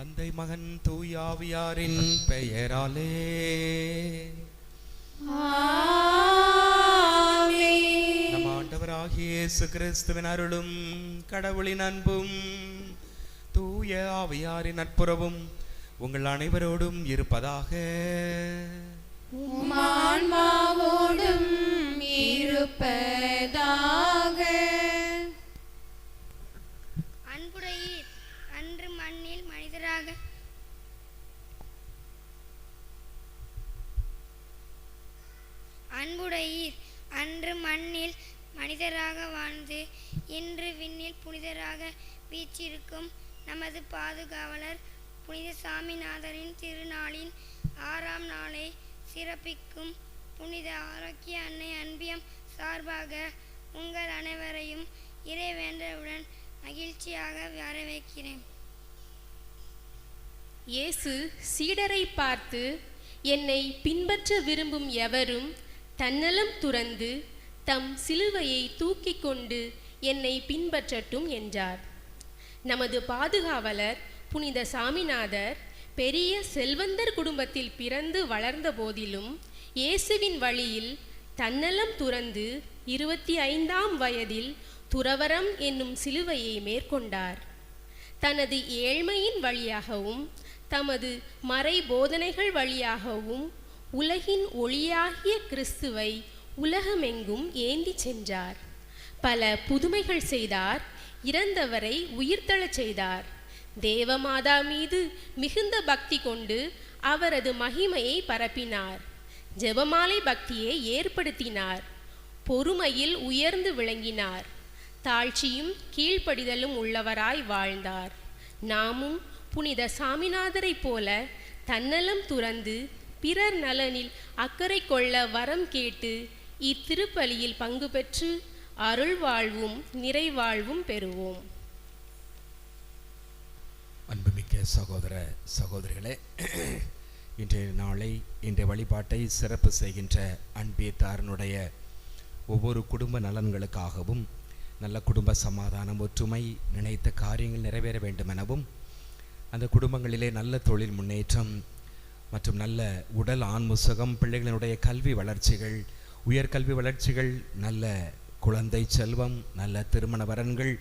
தந்தை மகன் தூய ஆவியாரின் பெயராலே நம் ஆண்டவராகிய இயேசு கிறிஸ்துவின் அருளும் கடவுளின் அன்பும் தூய ஆவியாரின் நட்புறவும் உங்கள் அனைவரோடும் இருப்பதாக. ஆன்மாவோடும் இருப்பதாக. அன்புடையீர் அன்று மண்ணில் மனிதராக வாழ்ந்து இன்று விண்ணில் புனிதராக வீற்றிருக்கும் நமது பாதுகாவலர் புனித சாமிநாதரின் திருநாளின் 6ஆம் நாளை சிறப்பிக்கும் புனித ஆரோக்கிய அன்னை அன்பியம் சார்பாக உங்கள் அனைவரையும் இறைவேண்டலுடன் மகிழ்ச்சியாக வரவேற்கிறேன். இயேசு சீடரை பார்த்து, என்னை பின்பற்ற விரும்பும் எவரும் தன்னலம் துறந்து தம் சிலுவையை தூக்கி கொண்டு என்னை பின்பற்றட்டும் என்றார். நமது பாதுகாவலர் புனித சாமிநாதர் பெரிய செல்வந்தர் குடும்பத்தில் பிறந்து வளர்ந்த போதிலும் இயேசுவின் வழியில் தன்னலம் துறந்து 25ஆம் வயதில் துறவரம் என்னும் சிலுவையை மேற்கொண்டார். தனது ஏழ்மையின் வழியாகவும் தமது மறை போதனைகள் வழியாகவும் உலகின் ஒளியாகிய கிறிஸ்துவை உலகமெங்கும் ஏந்தி சென்றார். பல புதுமைகள் செய்தார். இறந்தவரை உயிர்த்தெழச் செய்தார். தேவமாதா மீது மிகுந்த பக்தி கொண்டு அவரது மகிமையை பரப்பினார். ஜெபமாலை பக்தியை ஏற்படுத்தினார். பொறுமையில் உயர்ந்து விளங்கினார். தாழ்ச்சியும் கீழ்ப்படிதலும் உள்ளவராய் வாழ்ந்தார். நாமும் புனித சாமிநாதரை போல தன்னலம் துறந்து பிறர் நலனில் அக்கறை கொள்ள வரம் கேட்டு இத்திருப்பலியில் பங்கு பெற்று அருள் வாழ்வும் நிறைவாழ்வும் பெறுவோம். அன்புமிக்க சகோதர சகோதரிகளே, இன்றைய வழிபாட்டை சிறப்பு செய்கின்ற அன்பியத்தாரனுடைய ஒவ்வொரு குடும்ப நலன்களுக்காகவும் நல்ல குடும்ப சமாதானம் ஒற்றுமை நினைத்த காரியங்கள் நிறைவேற வேண்டும் எனவும் அந்த குடும்பங்களிலே நல்ல தொழில் முன்னேற்றம் மற்றும் நல்ல உடல் ஆன்முசகம் பிள்ளைகளினுடைய கல்வி வளர்ச்சிகள் உயர்கல்வி வளர்ச்சிகள் நல்ல குழந்தை செல்வம் நல்ல திருமண வரன்கள்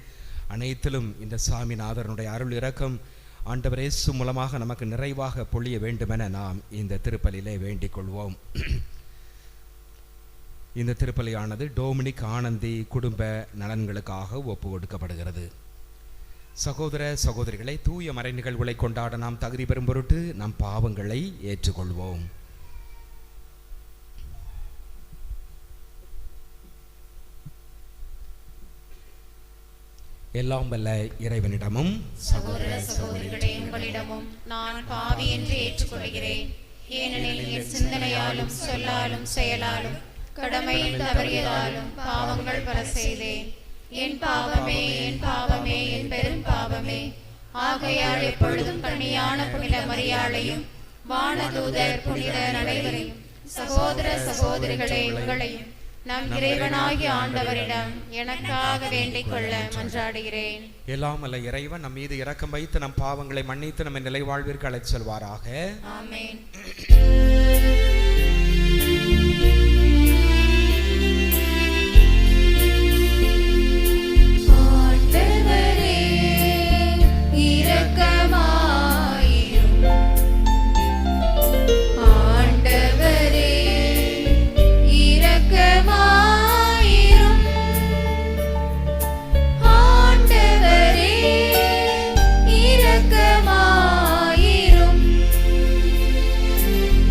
அனைத்திலும் இந்த சாமிநாதனுடைய அருள் இரக்கம் ஆண்டவர் இயேசு மூலமாக நமக்கு நிறைவாக பொழிய வேண்டுமென நாம் இந்த திருப்பலியிலே வேண்டிக் கொள்வோம். இந்த திருப்பலியானது டோமினிக் ஆனந்தி குடும்ப நலன்களுக்காக ஒப்பு கொடுக்கப்படுகிறது. சகோதர சகோதரிகளை, தூய மறை நிகழ்வுகளை கொண்டாட நாம் தகுதி பெறும் பொருட்டு நம் பாவங்களை ஏற்றுக்கொள்வோம். எல்லாம் வல்ல இறைவனிடமும் சகோதர சகோதரிகளே உங்களிடமும் நான் பாவி என்று ஏற்றுக்கொள்கிறேன். ஏனெனில் என் சிந்தனையாலும் சொல்லாலும் செயலாலும் கடமையில் தவறியதாலும் பாவங்கள் பல செய்தேன். என் பாவமே என் பாவமே என் பெரும் பாவமே. ஆகையால் எப்பொழுதும் கன்னியான புனித மரியாளையும் வானதூதர் புனிதர் அனைவரையும் சகோதர சகோதரிகளே உங்களையும் நம் இறைவனாகிய ஆண்டவரிடம் எனக்காக வேண்டிக் கொள்ள மன்றாடுகிறேன். எல்லாம் அல்ல இறைவன் நம் மீது இரக்கம் வைத்து நம் பாவங்களை மன்னித்து நம்ம நிலை வாழ்விற்கு அழைத்து செல்வாராக. ஆமென்.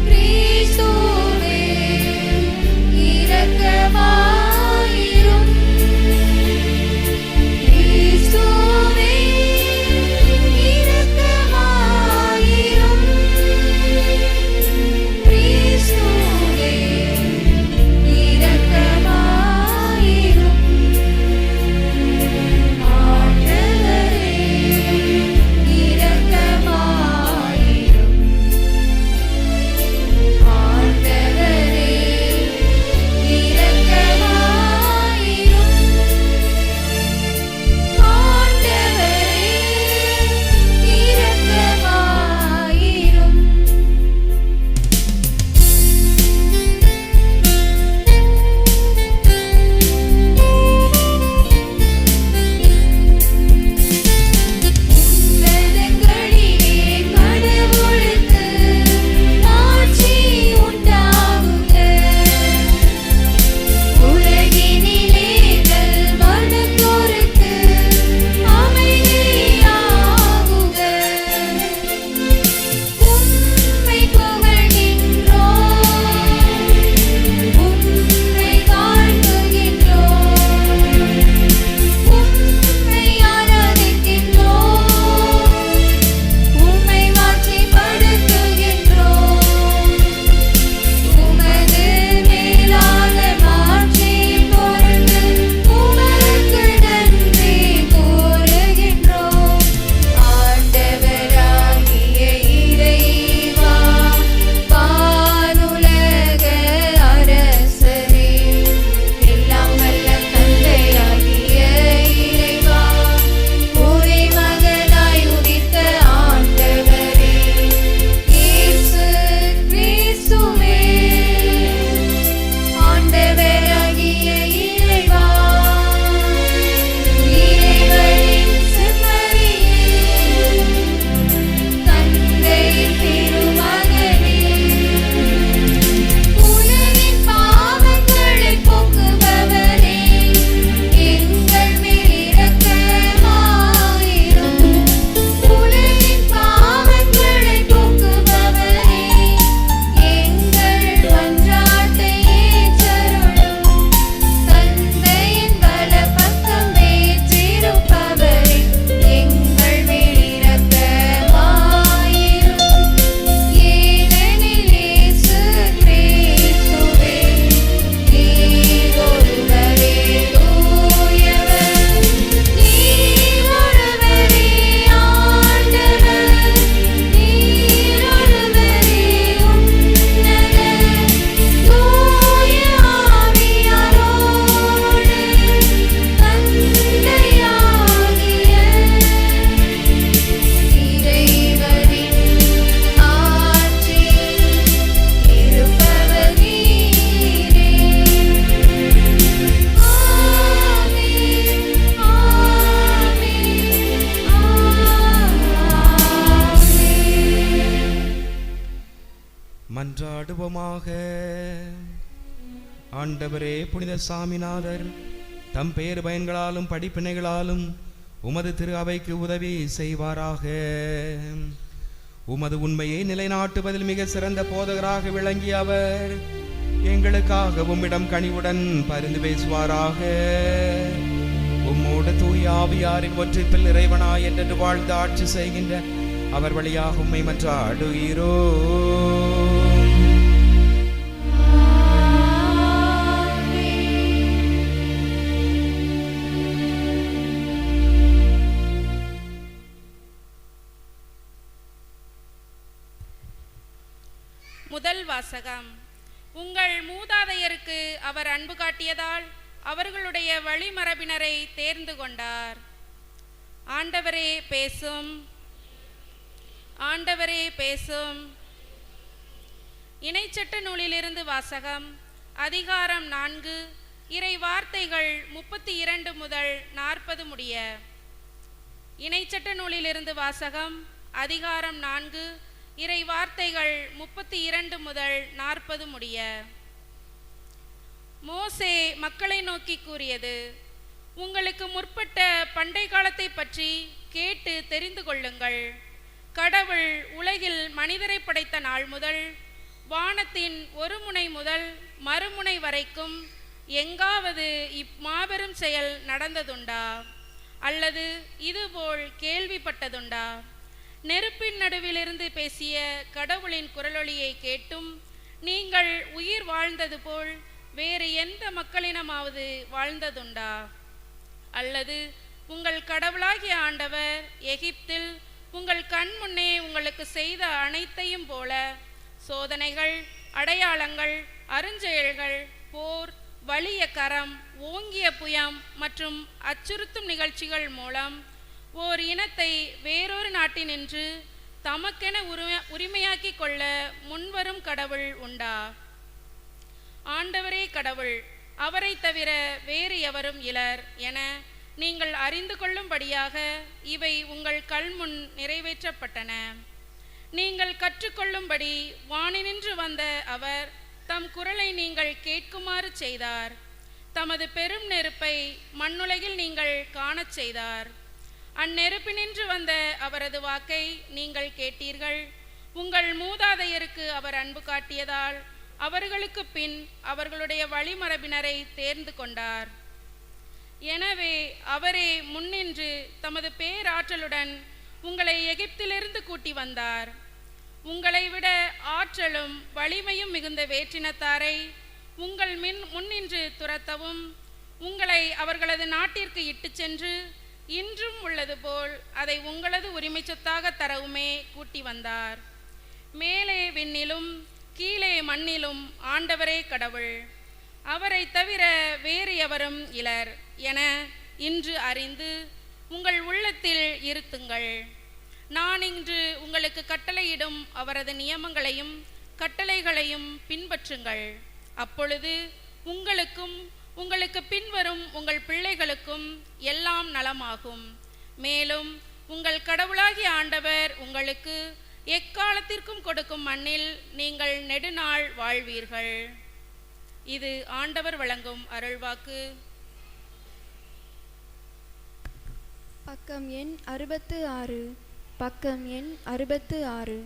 Please மன்றாடுவோமாக. ஆண்டவரே, புனித சாமிநாதர் தம் பேறு பயன்களாலும் படிப்பினைகளாலும் உமது திரு அவைக்கு உதவி செய்வாராக. உமது உண்மையை நிலைநாட்டுவதில் மிக சிறந்த போதகராக விளங்கிய அவர் எங்களுக்காக உம்மிடம் கனிவுடன் பரிந்து பேசுவாராக. உம்மோடு தூய ஆவியாரின் ஒன்றிப்பில் இறைவனாய் என்று வாழ்ந்து ஆட்சி செய்கின்ற அவர் வழியாக உம்மை மன்றாடுகிறோ. முதல் வாசகம். உங்கள் மூதாதையருக்கு அவர் அன்பு காட்டியதால் அவர்களுடைய வழிமரபினரை தேர்ந்து கொண்டார். ஆண்டவரே பேசும். ஆண்டவரே பேசும். இணைச்சட்ட நூலிலிருந்து வாசகம். அதிகாரம் 4, இறை வார்த்தைகள் 32 முதல் 40 முடிய. இணைச்சட்ட நூலிலிருந்து வாசகம். அதிகாரம் 4, இறை வார்த்தைகள் 32 முதல் 40 முடிய. மோசே மக்களை நோக்கி கூறியது: உங்களுக்கு முற்பட்ட பண்டை காலத்தை பற்றி கேட்டு தெரிந்து கொள்ளுங்கள். கடவுள் உலகில் மனிதரை படைத்த நாள் முதல் வானத்தின் ஒரு முனை முதல் மறுமுனை வரைக்கும் எங்காவது இம்மாபெரும் செயல் நடந்ததுண்டா? அல்லது இதுபோல் கேள்விப்பட்டதுண்டா? நெருப்பின் நடுவிலிருந்து பேசிய கடவுளின் குரலொலியை கேட்டும் நீங்கள் உயிர் வாழ்ந்தது போல் வேறு எந்த மக்களினமாவது வாழ்ந்ததுண்டா? அல்லது உங்கள் கடவுளாகிய ஆண்டவர் எகிப்தில் உங்கள் கண் முன்னே உங்களுக்கு செய்த அனைத்தையும் போல சோதனைகள், அடையாளங்கள், அருஞ்செயல்கள், போர், வலிய கரம், ஓங்கிய புயம் மற்றும் அச்சுறுத்தும் நிகழ்ச்சிகள் மூலம் ஓர் இனத்தை வேறொரு நாட்டினின்று தமக்கென உரிமையாக்கி கொள்ள முன்வரும் கடவுள் உண்டா? ஆண்டவரே கடவுள், அவரை தவிர வேறு எவரும் இலர் என நீங்கள் அறிந்து கொள்ளும்படியாக இவை உங்கள் கண்முன் நிறைவேற்றப்பட்டன. நீங்கள் கற்றுக்கொள்ளும்படி வானினின்று வந்த அவர் தம் குரலை நீங்கள் கேட்குமாறு செய்தார். தமது பெரும் நெருப்பை மண்ணுலகில் நீங்கள் காணச் செய்தார். அந்நெருப்பினின்று வந்த அவரது வாக்கை நீங்கள் கேட்டீர்கள். உங்கள் மூதாதையருக்கு அவர் அன்பு காட்டியதால் அவர்களுக்கு பின் அவர்களுடைய வழிமரபினரை தேர்ந்து கொண்டார். எனவே அவரே முன்னின்று தமது பேராற்றலுடன் உங்களை எகிப்திலிருந்து கூட்டி வந்தார். உங்களை விட ஆற்றலும் வலிமையும் மிகுந்த வேற்றினத்தாரை உங்கள் முன்னின்று துரத்தவும் உங்களை அவர்களது நாட்டிற்கு இட்டு சென்று இன்றும் உள்ளது போல் அதை உங்களது உரிமை சொத்தாக தரவுமே கூட்டி வந்தார். மேலே விண்ணிலும் கீழே மண்ணிலும் ஆண்டவரே கடவுள், அவரை தவிர வேறு எவரும் இலர் என இன்று அறிந்து உங்கள் உள்ளத்தில் இருத்துங்கள். நான் இன்று உங்களுக்கு கட்டளையிடும் அவரது நியமங்களையும் கட்டளைகளையும் பின்பற்றுங்கள். அப்பொழுது உங்களுக்கும் உங்களுக்கு பின்வரும் உங்கள் பிள்ளைகளுக்கும் எல்லாம் நலமாகும். மேலும் உங்கள் கடவுளாகிய ஆண்டவர் உங்களுக்கு எக்காலத்திற்கும் கொடுக்கும் மண்ணில் நீங்கள் நெடுநாள் வாழ்வீர்கள். இது ஆண்டவர் வழங்கும் அருள்வாக்கு. பக்கம் எண் 66. பக்கம் எண் 66.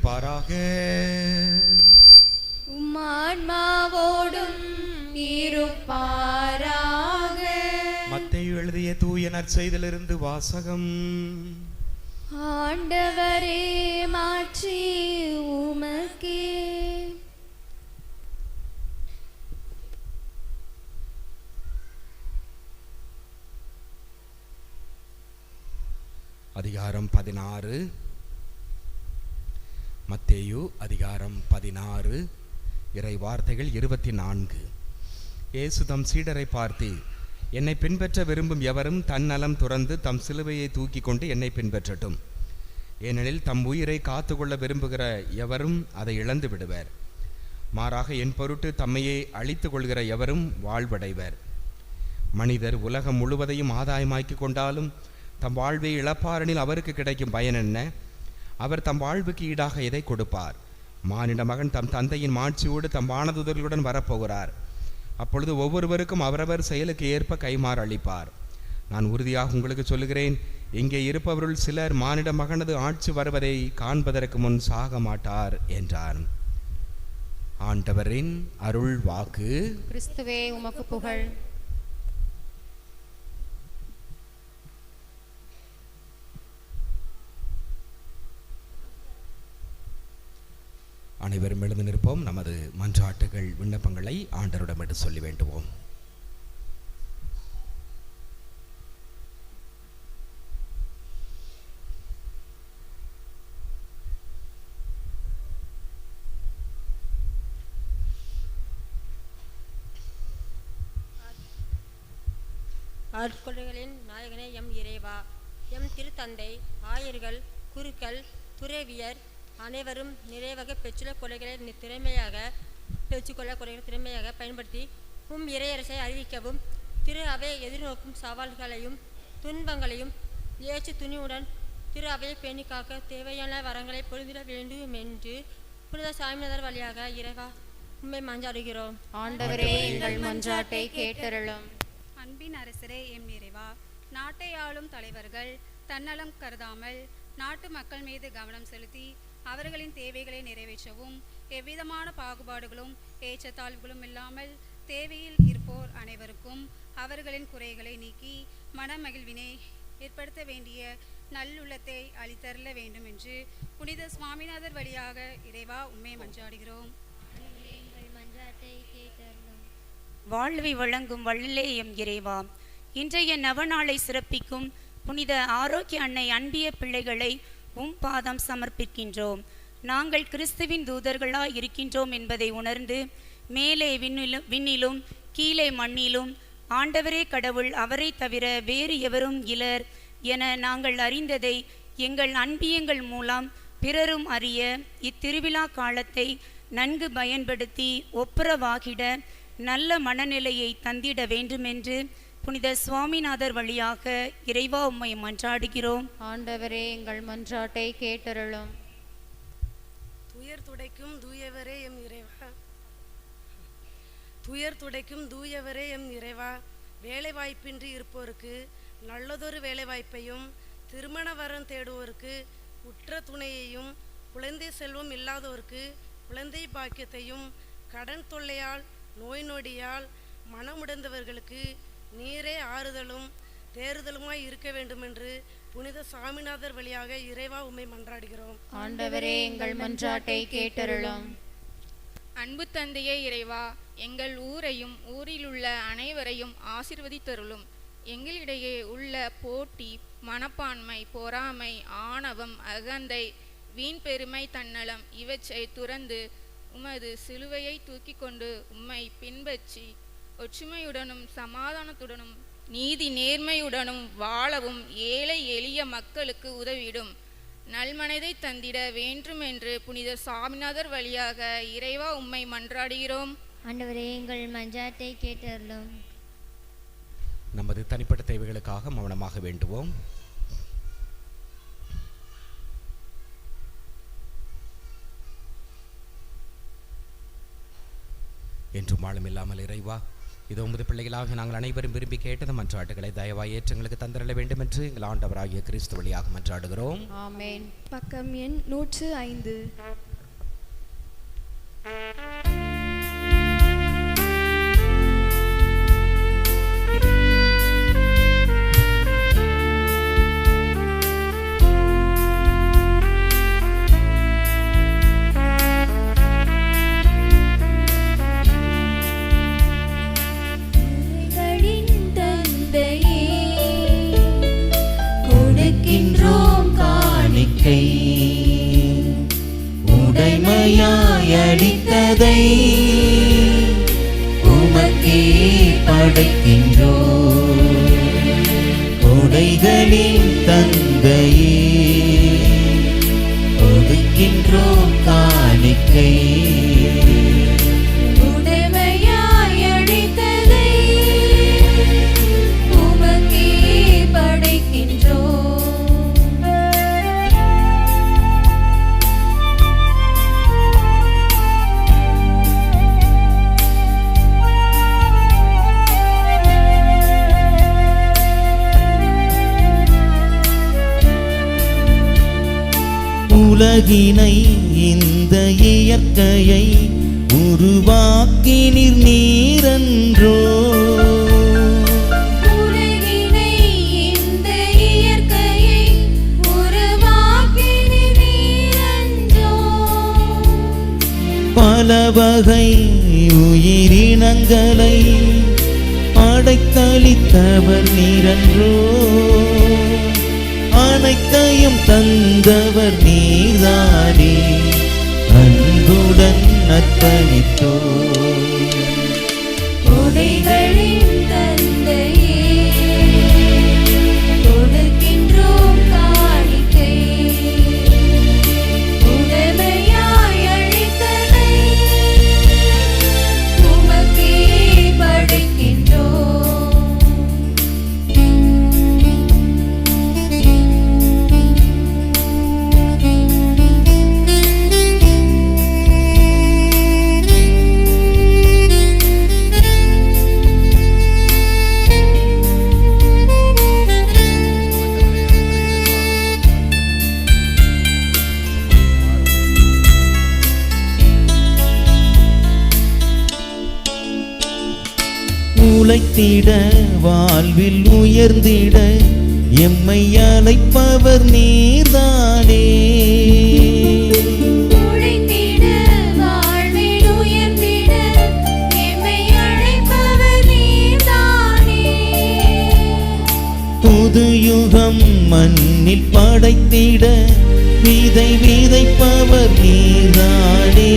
இருப்பாராக. உம்மான்மாவோடும் இருப்பாராக. மத்தேயு எழுதிய தூய நற்செய்தியிலிருந்து வாசகம். ஆண்டவரே மாற்றி உமக்கே. அதிகாரம் 16. மத்தேயு அதிகாரம் 16 இறை வார்த்தைகள் 24. இயேசு தம் சீடரை பார்த்து, என்னை பின்பற்ற விரும்பும் எவரும் தன்னலம் துறந்து தம் சிலுவையை தூக்கி கொண்டு என்னை பின்பற்றட்டும். ஏனெனில் தம் உயிரை காத்துக்கொள்ள விரும்புகிற எவரும் அதை இழந்து விடுவர். மாறாக என் பொருட்டு தம்மையே அழித்து கொள்கிற எவரும் வாழ்வடைவர். மனிதர் உலகம் முழுவதையும் ஆதாயமாக்கி கொண்டாலும் தம் வாழ்வை இழப்பாரெனில் அவருக்கு கிடைக்கும் பயன் என்ன? அவர் தம் வாழ்வுக்கு ஈடாக எதை கொடுப்பார்? மானிட மகன் தம் தந்தையின் மாட்சியோடு தம் வானதூதர்களுடன் வரப்போகிறார். அப்பொழுது ஒவ்வொருவருக்கும் அவரவர் செயலுக்கு ஏற்ப கைமாறு அளிப்பார். நான் உறுதியாக உங்களுக்கு சொல்லுகிறேன், இங்கே இருப்பவருள் சிலர் மானிட மகனது ஆட்சி வருவதை காண்பதற்கு முன் சாக மாட்டார் என்றார். ஆண்டவரின் அருள் வாக்கு. கிறிஸ்துவே உமக்கு புகழ். அனைவரும் எழுந்து நிற்போம். நமது மன்றாட்டுகள் விண்ணப்பங்களை ஆண்டவரிடம் எடுத்து சொல்லி வேண்டுவோம். அருட்கொடைகளின் நாயகனே எம் இறைவா, எம் திருத்தந்தை, ஆயர்கள், குருக்கள், துறவியர் அனைவரும் நிறைவாக பெற்றுள்ள கொடைகளை திறமையாக பயன்படுத்தி இறையரசை அறிவிக்கவும், திரு அவை எதிர்நோக்கும் சவால்களையும் துன்பங்களையும் ஏற்று துணிவுடன் திரு அவையை பேணி காக்க தேவையான வரங்களை பொழுதிட வேண்டும் என்று புனித சாமிநாதர் வழியாக இறைவா உம்மை மன்றாடுகிறோம். ஆண்டவரே எங்கள் மன்றாட்டை கேட்டருளும். அன்பின் அரசரே எம் இறைவா, நாட்டை ஆளும் தலைவர்கள் தன்னலம் கருதாமல் நாட்டு மக்கள் மீது கவனம் செலுத்தி அவர்களின் தேவைகளை நிறைவேற்றவும், எவ்விதமான பாகுபாடுகளும் ஏற்றத்தாழ்வுகளும் இல்லாமல் தேவையில் இருப்போர் அனைவருக்கும் அவர்களின் குறைகளை நீக்கி மனமகிழ்வினை ஏற்படுத்த வேண்டிய நல்லுள்ளத்தை அளித்தருள வேண்டும் என்று புனித சுவாமிநாதர் வழியாக இறைவா உம்மை மன்றாடுகிறோம். வாழ்வை வழங்கும் வள்ளலே எம் இறைவா, இன்றைய நவநாளை சிறப்பிக்கும் புனித ஆரோக்கிய அன்னை அன்பிய பிள்ளைகளை பாதம் சமர்ப்பிக்கின்றோம். நாங்கள் கிறிஸ்துவின் தூதர்களாய் இருக்கின்றோம் என்பதை உணர்ந்து மேலே விண்ணிலும் கீழே மண்ணிலும் ஆண்டவரே கடவுள், அவரை தவிர வேறு எவரும் இலர் என நாங்கள் அறிந்ததை எங்கள் அன்பியங்கள் மூலம் பிறரும் அறிய இத்திருவிழா காலத்தை நன்கு பயன்படுத்தி ஒப்புரவாகிட நல்ல மனநிலையை தந்திட வேண்டுமென்று புனித சுவாமிநாதர் வழியாக இறைவா உம்மை மன்றாடுகிறோம். ஆண்டவரே எங்கள் மன்றாட்டை கேட்டருளும். துயர் துடைக்கும் தூயவரே எம் இறைவா, துயர் துடைக்கும் தூயவரே எம் இறைவா, வேலைவாய்ப்பின்றி இருப்போருக்கு நல்லதொரு வேலைவாய்ப்பையும், திருமண வரம் தேடுவோருக்கு உற்ற துணையையும், குழந்தை செல்வம் இல்லாதோருக்கு குழந்தை பாக்கியத்தையும், கடன் தொல்லையால் நோய் நொடியால் மனமுடைந்தவர்களுக்கு நீரே ஆறுதலும் தேறுதலுமாய் இருக்க வேண்டுமென்று புனித சாமிநாதர் வழியாக இறைவா உம்மை மன்றாடுகிறோம். ஆண்டவரே எங்கள் மன்றாட்டை கேட்டருளும். அன்பு தந்தையே இறைவா, எங்கள் ஊரையும் ஊரிலுள்ள அனைவரையும் ஆசீர்வதித்தருளும். எங்களிடையே உள்ள போட்டி, மனப்பான்மை, பொறாமை, ஆணவம், அகந்தை, வீண் பெருமை, தன்னலம் இவற்றை துறந்து உமது சிலுவையை தூக்கி கொண்டு உம்மை பின்பற்றி ஒற்றுமையுடனும் சமாதானத்துடனும் நீதி நேர்மையுடனும் வாழவும் ஏழை எளிய மக்களுக்கு உதவிடும் நல்மனதை தந்திட வேண்டும் என்று புனித சாமிநாதர் வழியாக இறைவா உம்மை மன்றாடுகிறோம். ஆண்டவரே எங்கள் மன்றாட்டை கேட்டருளும். நமது தனிப்பட்ட தேவைகளுக்காக மௌனமாக வேண்டுவோம். என்றும் வாழும் இல்லாமல் இறைவா, இது உமது பிள்ளைகளாக நாங்கள் அனைவரும் விரும்பி கேட்டது மன்றாட்டுகளை தயவாய் ஏற்றங்களுக்கு தந்திரள வேண்டும் என்று எங்கள் ஆண்டவராகிய கிறிஸ்து வழியாக மன்றாடுகிறோம். ஆமென். பக்கம் எண் 105. உடைமையாயளித்ததை உமக்கே படைக்கின்றோம். கொடைகளின் தந்தையே கொடுக்கின்றோம் காணிக்கை. உலகினை இந்த இயற்கையை உருவாக்கினீர் நீரன்றோ. உலகினை இந்த இயற்கையை உருவாக்கினீர் நீரன்றோ. பல வகை உயிரினங்களை படைத்தளித்தவர் நீரன்றோ. அனைத்தையும் தந்தவர் நீதானே, அன்புடன் அர்ப்பணித்தோ. கொடைகளின் தந்தையே கொடுக்கின்றோம் காணிக்கை. உடைமையாய் அளித்ததை உமக்கே படைக்கின்றோம். உழைத்திட வாழ்வில் உயர்ந்திட எம்மை அழைப்பவர் நீர்தானே. உழைத்திட வாழ்வில் உயர்ந்திட எம்மை அழைப்பவர் நீர்தானே. புது யுகம் மண்ணில் படைத்திட விதை விதைப்பவர் நீர்தானே.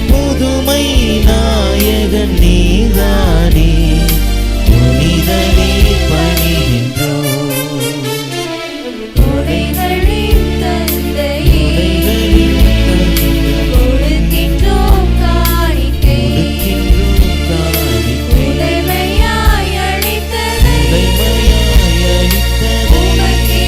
புதுமை நாயகன் நீதானே, புனிதனே பணிகின்றோம். கொடைகளின் தந்தையே கொடுக்கின்றோம் காணிக்கை. உடைமையாய் அளித்ததை உமக்கே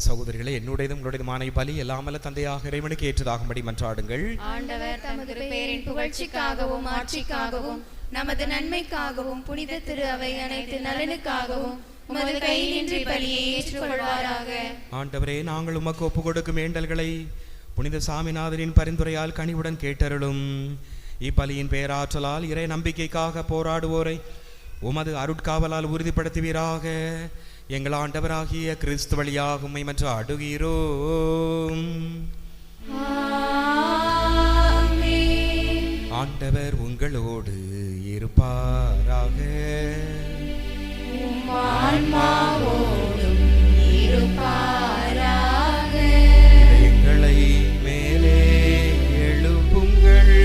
சகோதரிகளே, என்னுடையதும் உங்களுடையதுமான பலி எல்லாமல்ல தந்தையாக இறைவனுக்கு ஏற்றதாகும்படி மன்றாடுங்கள். ஆண்டவர் தமது பேரின் புகழ்ச்சிக்காகவும் ஆட்சிக்காகவும் நமது நன்மைக்காகவும் புனித திரு அவை அனைத்து நலனுக்காகவும் உமது கையினின்றி பலியை ஏற்றுக்கொள்வாராக. ஆண்டவரே, நாங்கள் உமக்கு ஒப்பு கொடுக்கும் வேண்டல்களை புனித சாமிநாதரின் பரிந்துரையால் கனிவுடன் கேட்டருளும். இப்பலியின் பேராற்றலால் இறை நம்பிக்கைக்காக போராடுவோரை உமது அருட்காவலால் உறுதிப்படுத்துவீராக. எங்கள் ஆண்டவராகிய கிறிஸ்து வழியாக உம்மை மன்றாடுகிறோம். ஆண்டவர் உங்களோடு இருப்பாராக. எங்களை மேலே எழுப்புங்கள்.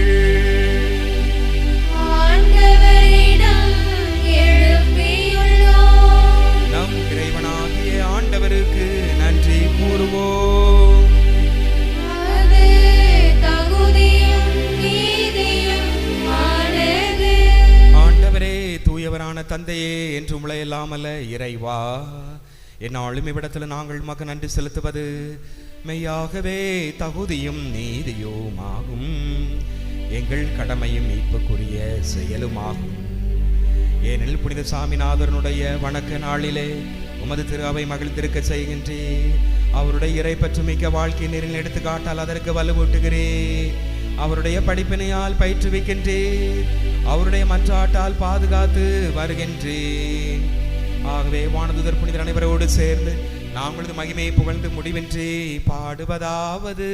நம் இறைவனாகிய ஆண்டவருக்கு நன்றி கூறுவோம். ஆண்டவரே, தூயவரான தந்தையே, என்று உம்மையல்லாமல்ல இறைவா, என்னாலும் இவ்விடத்தில் நாங்கள் உமக்கு நன்றி செலுத்துவது மெய்யாகவே தகுதியும் நீதியுமாகும், எங்கள் கடமையும் மீட்புக்குரிய செயலுமாகும். ஏனெனில் புனித சாமிநாதனுடைய வணக்க நாளிலே உமது திரு அவை மகிழ்ந்திருக்க செய்கின்றேன். அவருடைய இறை பற்று மிக்க வாழ்க்கை நீரில் எடுத்துக்காட்டால் அதற்கு வலுவூட்டுகிறேன். அவருடைய படிப்பினையால் பயிற்றுவிக்கின்றேன். அவருடைய மன்றாட்டால் பாதுகாத்து வருகின்றேன். ஆகவே வானதூதர் புனிதர் அனைவரோடு சேர்ந்து நாங்களது மகிமையை புகழ்ந்து முடிவின்றி பாடுவதாவது: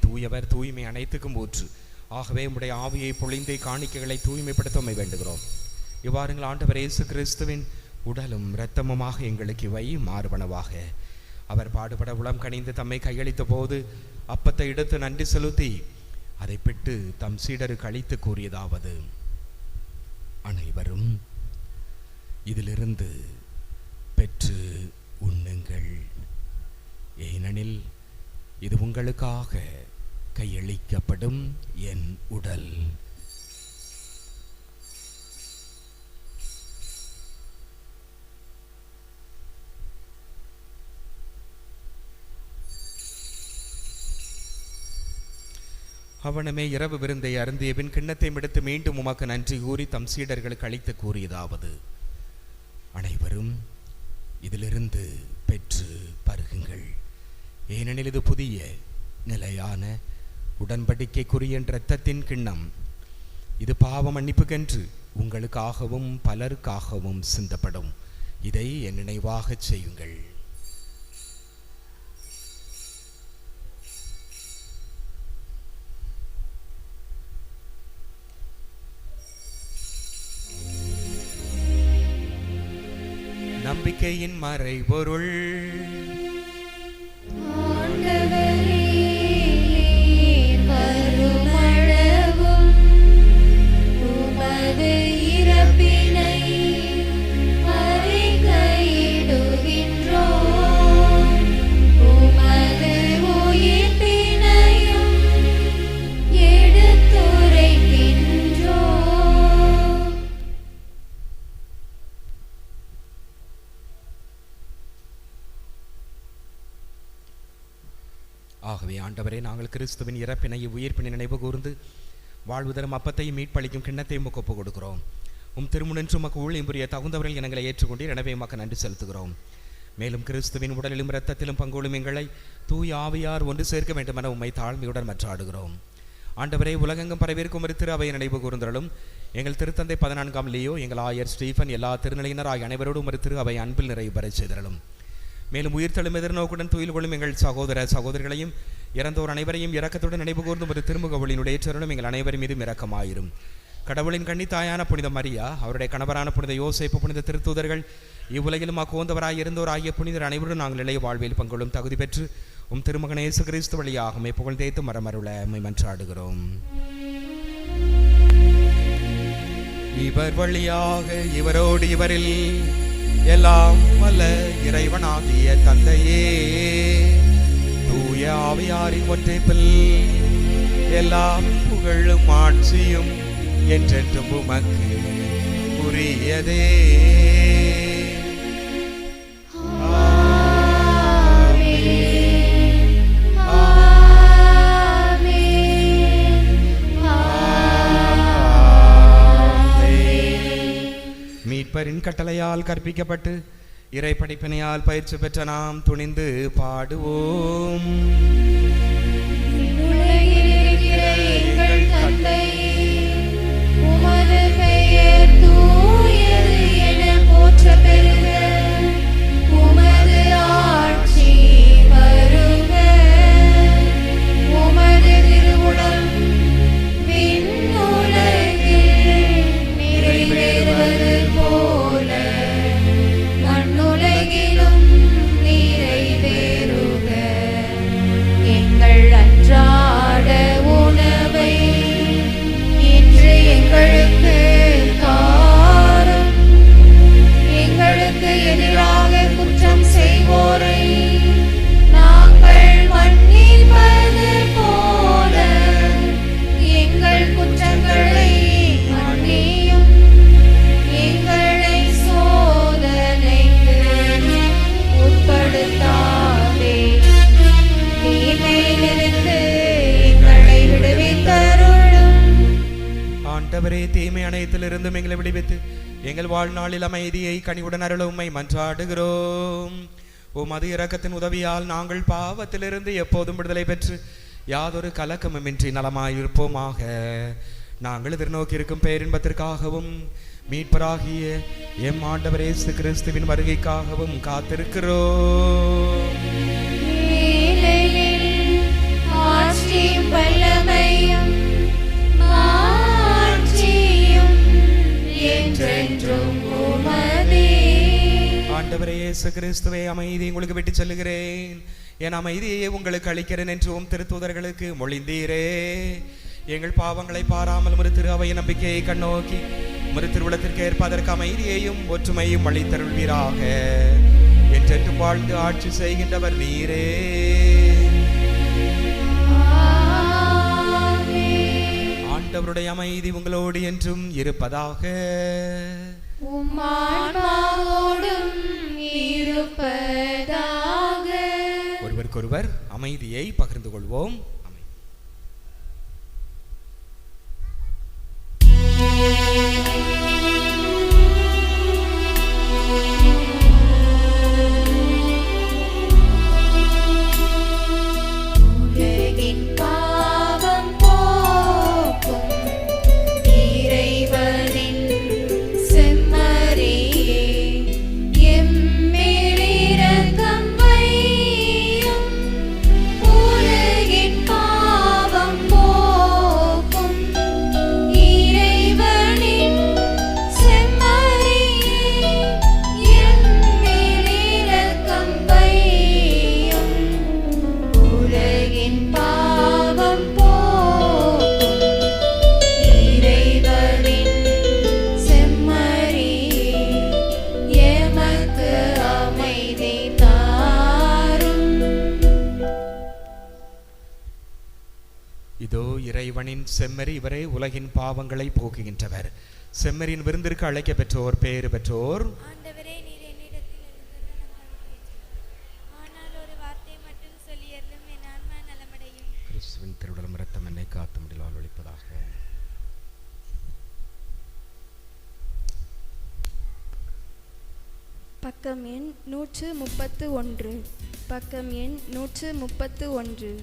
தூயவர், தூய்மை அனைத்துக்கும் ஊற்று. ஆகவே உம்முடைய ஆவியை பொழிந்து காணிக்கைகளை தூய்மைப்படுத்த வேண்டுகிறோம். இவ்வாறுங்கள் ஆண்டவர் இயேசு கிறிஸ்துவின் உடலும் இரத்தமுமாக எங்களுக்கு இவை மாறுபனவாக. அவர் பாடுபட உளம் கனிந்து தம்மை கையளித்த போது அப்பத்தை எடுத்து நன்றி செலுத்தி அதை பிட்டு தம் சீடருக்கு அளித்து கூறியதாவது: அனைவரும் இதிலிருந்து பெற்று உண்ணுங்கள், ஏனெனில் இது உங்களுக்காக கையளிக்கப்படும் என் உடல். அவனமே இரவு விருந்தை அருந்திய பின் கிண்ணத்தை எடுத்து மீண்டும் உமக்கு நன்றி கூறி தம் சீடர்களுக்கு அளித்து கூறியதாவது: அனைவரும் இதிலிருந்து பெற்று பருகுங்கள், ஏனெனில் இது புதிய நிலையான உடன்படிக்கைக்குரிய இரத்தத்தின் கிண்ணம். இது பாவ மன்னிப்புக்கென்று உங்களுக்காகவும் பலருக்காகவும் சிந்தப்படும். இதை என் நினைவாக செய்யுங்கள். நம்பிக்கையின் மறைபொருள். ஆகவே ஆண்டவரே, நாங்கள் கிறிஸ்துவின் இறப்பினை உயிர்ப்பினை நினைவு கூர்ந்து வாழ்வு தரும் அப்பத்தையும் மீட்பளிக்கும் கிண்ணத்தையும் ஒப்பு கொடுக்கிறோம். திருமுனின்று உமக்கு ஊழியம் புரிய தகுந்தவர்கள் எங்களை ஏற்றுக்கொண்டீர். எனவே உமக்கு நன்றி செலுத்துகிறோம். மேலும் கிறிஸ்துவின் உடலிலும் இரத்தத்திலும் பங்கொள்ளும் எங்களை தூய ஆவியார் ஒன்று சேர்க்க வேண்டும் என உம்மை தாழ்மையுடன் மன்றாடுகிறோம். ஆண்டவரே, உலகெங்கும் பரவிருக்கும் ஒரு திரு அவையை நினைவு கூர்ந்தருளும். எங்கள் திருத்தந்தை 14ஆம் லியோ, எங்கள் ஆயர் ஸ்டீஃபன், எல்லா திருநிலையினர் ஆகிய அனைவரோடும் ஒரு திரு அவை அன்பில் நிறைவு பெற செய்தருளும். மேலும் உயிர்த்தெழும் எதிர்நோக்குடன் துயில் கொள்ளும் எங்கள் சகோதர சகோதரிகளையும் இறந்தோர் அனைவரையும் இரக்கத்துடன் நினைவு கூர்ந்தும் ஒரு திருமுகவளினுடைய ஏற்றருளும் எங்கள் அனைவரும் மீதும் இரக்கமாயிரும். கடவுளின் கன்னித்தாயான புனித மரியா, அவருடைய கணவரான புனித யோசேப்பு, புனித திருத்தூதர்கள், இவ்வுலகிலும் அக்கோந்தவராய் இருந்தோர் ஆகிய புனிதர் அனைவரும் நாங்கள் இளைய வாழ்வில் பங்கொள்ளும் தகுதி பெற்று திருமகன் இயேசு கிறிஸ்து வழியாகவே புகழ்ந்தேத்து மரமருள மன்றாடுகிறோம். இவர் வழியாக இவரோடு இவரில் எல்லாம் வல்ல இறைவனாகிய தந்தையே, தூய ஆவியாரின் ஒற்றைப்பில் எல்லா புகழும் ஆட்சியும் என்றென்றும் உமக்கு உரியதே. மீட்பரின் கட்டளையால் கற்பிக்கப்பட்டு இறை படிப்பினையால் பயிற்சி பெற்ற நாம் துணிந்து பாடுவோம். எங்கள் தந்தையே, உமது பெயர் தூயது என போற்ற பெறுக. உமது ஆட்சி வருக. உமது திருவுளம் விண்ணுலகில் நிறைவேறுவது போல மண்ணுலகிலும் நிறைவேறுக. எங்கள் அன்றாட உணவை இன்று எங்களுக்கு தாரும். எங்களுக்கு எதிராக குற்றம் செய்வோரை நாங்கள் மன்னிப்பது போல எங்கள் குற்றங்களை மன்னியும். எங்களை சோதனைக்கு உட்படுத்தாதே, தீமையிலிருந்து எங்களை விடுவித்தருளும். ஆண்டவரே, தீமை அனைத்திலிருந்தும் எங்களை விடுவித்து எங்கள் வாழ்நாளில் அமைதியை கனிவுடன் அருள உம்மை மன்றாடுகிறோம். உமது இரக்கத்தின் உதவியால் நாங்கள் பாவத்திலிருந்து எப்போதும் விடுதலை பெற்று யாதொரு கலக்கமுமின்றி நலமாயிருப்போமாக. நாங்கள் எதிர்நோக்கி இருக்கும் பேரின்பத்திற்காகவும் மீட்பராகிய எம் ஆண்டவர் இயேசு கிறிஸ்துவின் வருகைக்காகவும் காத்திருக்கிறோம். ஏழையில் ஆட்சியும் வல்லமையும் மாட்சியும் என்றென்றும் உமதே. ஆண்டவரே இயேசு கிறிஸ்துவே, அமைதி உங்களுக்கு விட்டு செல்லுகிறேன், என் அமைதியை உங்களுக்கு அளிக்கிறேன் என்றும் திருத்தூதர்களுக்கு மொழிந்தீரே. எங்கள் பாவங்களை பாராமல் ஒரு திரு அவைய நம்பிக்கையை கண்ணோக்கி ஒரு திருவுளத்திற்கு ஏற்ப அதற்கு அமைதியையும் ஒற்றுமையும் அளித்தருள்வீராக. என்றென்றும் வாழ்ந்து ஆட்சி செய்கின்றவர் நீரே. ஆண்டவருடைய அமைதி உங்களோடு என்றும் இருப்பதாக. உம் ஆன்மாவோடும் இருப்பதாக. ஒருவருக்கொருவர் அமைதியை பகிர்ந்து கொள்வோம். உலகின் பாவம் போக்கும் இறைவனின் செம்மறியே, எம்மேல் இரக்கம் வையும். உலகின் பாவம் போக்கும் இறைவனின் செம்மறியே, எம்மேல் இரக்கம் வையும். உலகின் பாவம் போக்கும் இறைவனின் செம்மறியே, எமக்கு அமைதி தாரும். இதோ இறைவனின் செம்மறி, இவரே உலகின் பாவங்களை போக்குகின்றவர். செம்மறியின் விருந்திற்கு அழைக்க பெற்றோர் பேறு பெற்றோர். ஆண்டவரே, நீர் என்னிடத்தில் ஆனால் ஒரு வார்த்தை மட்டும் சொல்லியருளும், என் ஆன்மா நலமடையும். கிறிஸ்துவின் திருவுடலும் இரத்தம் என்னை காத்து முடிவில் வாழ்வளிப்பதாக. பக்கம் எண் 131. பக்கம் எண் 131.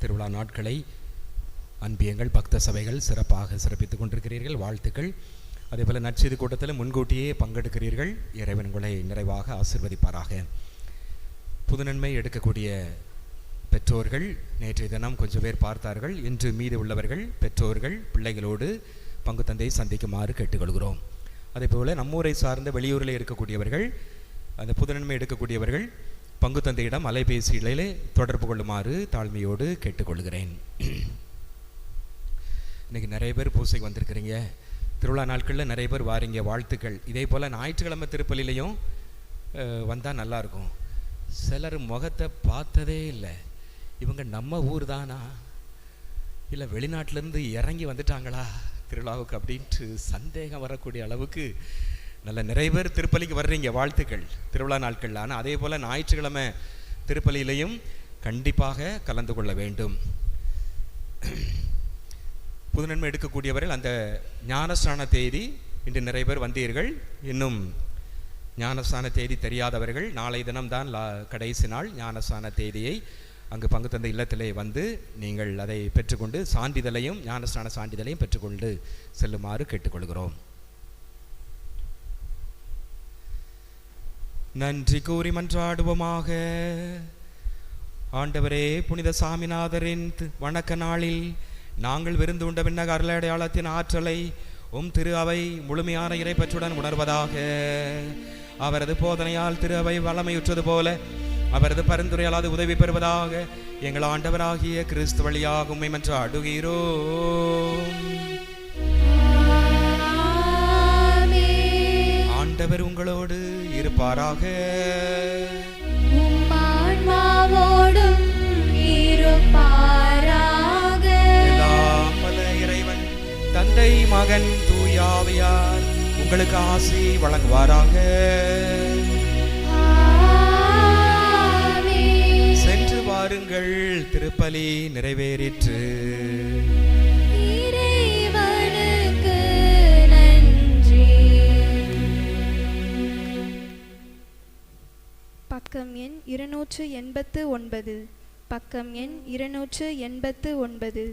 திருவிழா நாட்களை அன்பியங்கள் பக்த சபைகள் சிறப்பாக சிறப்பித்துக் கொண்டிருக்கிறீர்கள். வாழ்த்துக்கள். அதேபோல் நற்செய்தி கூட்டத்தில் முன்கூட்டியே பங்கெடுக்கிறீர்கள். இறைவன் உங்களை நிறைவாக ஆசீர்வதிப்பாராக. புதுநன்மை எடுக்கக்கூடிய பெற்றோர்கள் நேற்றைய தினம் கொஞ்சம் பேர் பார்த்தார்கள். இன்று மீது உள்ளவர்கள் பெற்றோர்கள் பிள்ளைகளோடு பங்கு தந்தையை சந்திக்குமாறு கேட்டுக்கொள்கிறோம். அதேபோல் நம்மூரை சார்ந்த வெளியூரில் இருக்கக்கூடியவர்கள், அந்த புதுநன்மை எடுக்கக்கூடியவர்கள் பங்கு தந்தையிடம் அலைபேசிகளிலே தொடர்பு கொள்ளுமாறு தாழ்மையோடு கேட்டுக்கொள்கிறேன். இன்றைக்கி நிறைய பேர் பூசைக்கு வந்திருக்கிறீங்க. திருவிழா நாட்களில் நிறைய பேர் வாரீங்க. வாழ்த்துக்கள். இதே போல் ஞாயிற்றுக்கிழமை திருப்பலிலையும் வந்தால் நல்லாயிருக்கும். சிலர் முகத்தை பார்த்ததே இல்லை. இவங்க நம்ம ஊர் தானா இல்லை வெளிநாட்டிலேருந்து இறங்கி வந்துட்டாங்களா திருவிழாவுக்கு அப்படின்ட்டு சந்தேகம் வரக்கூடிய அளவுக்கு நல்ல நிறைய பேர் திருப்பலிக்கு வர்றீங்க. வாழ்த்துக்கள் திருவிழா நாட்களில். ஆனால் அதே போல் ஞாயிற்றுக்கிழமை திருப்பலியிலையும் கண்டிப்பாக கலந்து கொள்ள வேண்டும். புதுநன்மை எடுக்கக்கூடியவர்கள் அந்த ஞானஸ்நான தேதி இன்று நிறைய பேர் வந்தீர்கள். இன்னும் ஞானஸ்நான தேதி தெரியாதவர்கள் நாளை தினம்தான் கடைசி நாள். ஞானஸ்நான தேதியை அங்கு பங்கு தந்தை இல்லத்திலே வந்து நீங்கள் அதை பெற்றுக்கொண்டு சான்றிதழையும் ஞானஸ்நான சான்றிதழையும் பெற்றுக்கொண்டு செல்லுமாறு கேட்டுக்கொள்கிறோம். நன்றி கூறி மன்றாடுவோமாக. ஆண்டவரே, புனித சாமிநாதரின் வணக்க நாளில் நாங்கள் விருந்து உண்ட விண்ணக அருளடையாளத்தின் ஆற்றலை திரு அவை முழுமையான இறைப்பற்றுடன் உணர்வதாக. அவரது போதனையால் திரு அவை வளமையுற்றது போல அவரது பரிந்துரையால் அது உதவி பெறுவதாக. எங்கள் ஆண்டவராகிய கிறிஸ்து வழியாக உம்மை மன்றாடுகிறோம். ஆண்டவர் உங்களோடு இருப்பாராக. எல்லாம் வல்ல இறைவன் தந்தை மகன் தூய ஆவியார் உங்களுக்கு ஆசி வழங்குவாராக. சென்று வாருங்கள், திருப்பலி நிறைவேறிற்று. பக்கம் எண் 289. பக்கம் எண் 289.